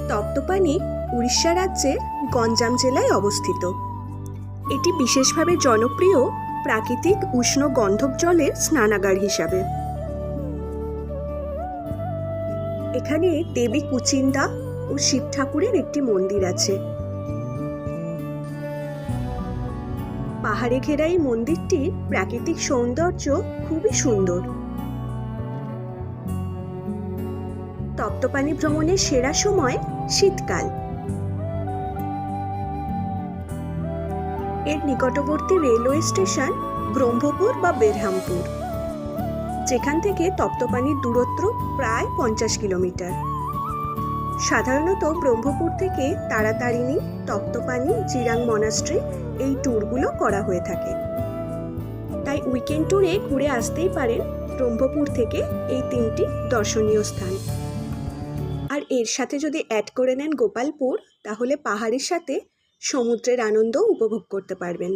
তপ্তপানি উড়িষ্যা রাজ্যের গঞ্জাম জেলায় অবস্থিত। এটি বিশেষভাবে জনপ্রিয় প্রাকৃতিক উষ্ণ গন্ধক জলের স্নানাগার হিসাবে। এখানে দেবী কুচিন্দা ও শিব ঠাকুরের একটি মন্দির আছে। পাহাড়ে ঘেরা এই মন্দিরটির প্রাকৃতিক সৌন্দর্য খুবই সুন্দর। তপ্তপানি ভ্রমণের সেরা সময় শীতকাল। এর নিকটবর্তী রেলওয়ে স্টেশন ব্রহ্মপুর বা বেরহামপুর, যেখান থেকে তপ্তপানির দূরত্ব প্রায় 50 কিলোমিটার। সাধারণত ব্রহ্মপুর থেকে তারাতারিণী, তপ্তপানি, জিরাং মনাস্ট্রি এই ট্যুরগুলো করা হয়ে থাকে। তাই উইকেন্ড ট্যুরে ঘুরে আসতেই পারেন ব্রহ্মপুর থেকে এই 3টি দর্শনীয় স্থান। আর এর সাথে যদি অ্যাড করে নেন গোপালপুর, তাহলে পাহাড়ের সাথে সমুদ্রের আনন্দ উপভোগ করতে পারবেন।